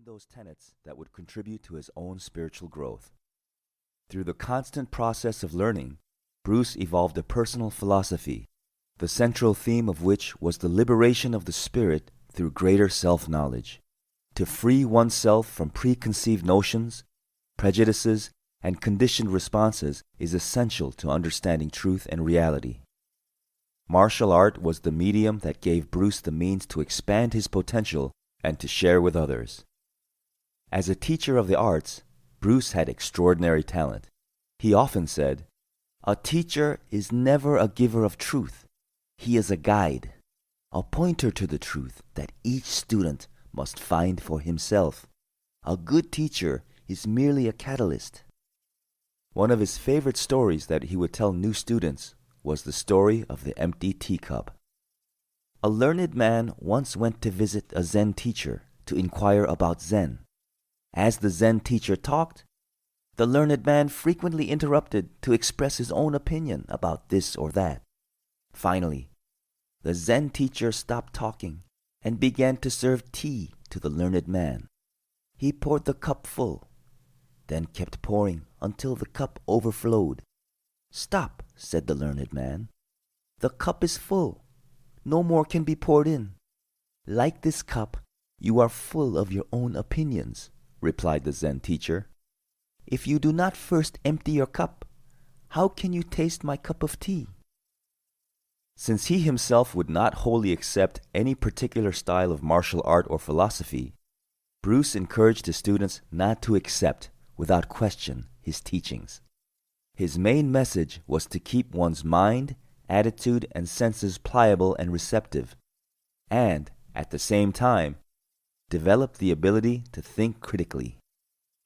those tenets that would contribute to his own spiritual growth. Through the constant process of learning, Bruce evolved a personal philosophy, the central theme of which was the liberation of the spirit through greater self-knowledge. To free oneself from preconceived notions, prejudices, and conditioned responses is essential to understanding truth and reality. Martial art was the medium that gave Bruce the means to expand his potential and to share with others. As a teacher of the arts, Bruce had extraordinary talent. He often said, "A teacher is never a giver of truth. He is a guide, a pointer to the truth that each student must find for himself. A good teacher is merely a catalyst." One of his favorite stories that he would tell new students was the story of the empty teacup. A learned man once went to visit a Zen teacher to inquire about Zen. As the Zen teacher talked, the learned man frequently interrupted to express his own opinion about this or that. Finally, the Zen teacher stopped talking and began to serve tea to the learned man. He poured the cup full, then kept pouring until the cup overflowed. "Stop," said the learned man. "The cup is full. No more can be poured in." "Like this cup, you are full of your own opinions," replied the Zen teacher. "If you do not first empty your cup, how can you taste my cup of tea?" Since he himself would not wholly accept any particular style of martial art or philosophy, Bruce encouraged his students not to accept, without question, his teachings. His main message was to keep one's mind, attitude, and senses pliable and receptive, and, at the same time, develop the ability to think critically.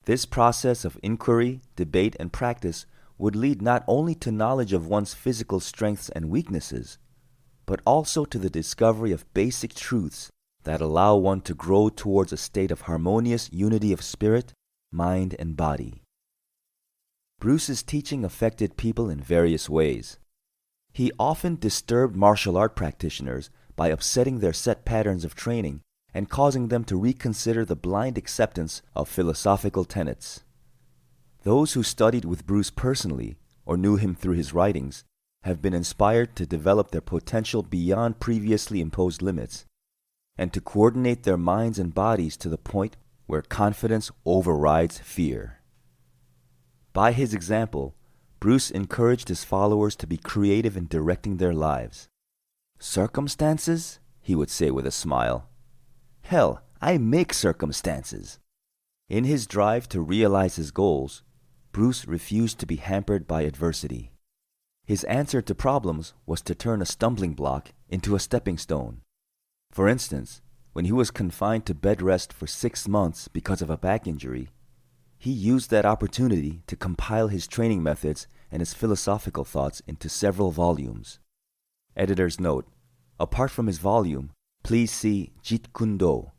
This process of inquiry, debate, and practice would lead not only to knowledge of one's physical strengths and weaknesses, but also to the discovery of basic truths that allow one to grow towards a state of harmonious unity of spirit, mind, and body. Bruce's teaching affected people in various ways. He often disturbed martial art practitioners by upsetting their set patterns of training and causing them to reconsider the blind acceptance of philosophical tenets. Those who studied with Bruce personally or knew him through his writings have been inspired to develop their potential beyond previously imposed limits and to coordinate their minds and bodies to the point where confidence overrides fear. By his example, Bruce encouraged his followers to be creative in directing their lives. "Circumstances?" he would say with a smile. "Hell, I make circumstances." In his drive to realize his goals, Bruce refused to be hampered by adversity. His answer to problems was to turn a stumbling block into a stepping stone. For instance, when he was confined to bed rest for 6 months because of a back injury, he used that opportunity to compile his training methods and his philosophical thoughts into several volumes. Editor's note: apart from his volume, please see Jeet Kune Do,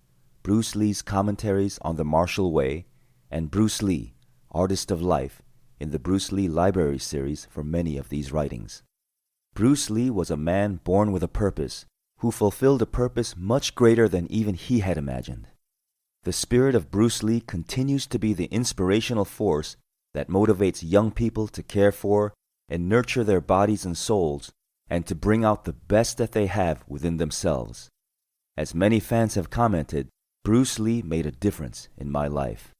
Bruce Lee's Commentaries on the Martial Way, and Bruce Lee, Artist of Life, in the Bruce Lee Library series for many of these writings. Bruce Lee was a man born with a purpose, who fulfilled a purpose much greater than even he had imagined. The spirit of Bruce Lee continues to be the inspirational force that motivates young people to care for and nurture their bodies and souls, and to bring out the best that they have within themselves. As many fans have commented, Bruce Lee made a difference in my life.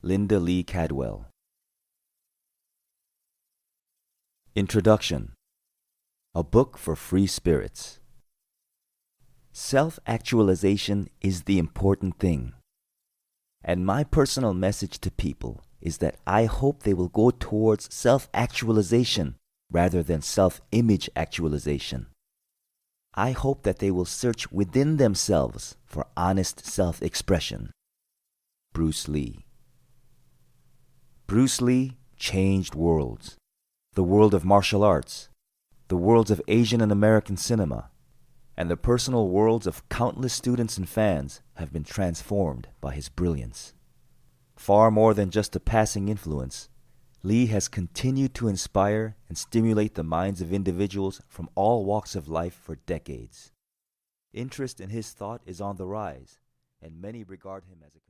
Linda Lee Cadwell. Introduction. A book for free spirits. Self-actualization is the important thing. And my personal message to people is that I hope they will go towards self-actualization rather than self-image actualization. I hope that they will search within themselves for honest self-expression. Bruce Lee. Bruce Lee changed worlds. The world of martial arts, the worlds of Asian and American cinema, and the personal worlds of countless students and fans have been transformed by his brilliance. Far more than just a passing influence, Lee has continued to inspire and stimulate the minds of individuals from all walks of life for decades. Interest in his thought is on the rise, and many regard him as a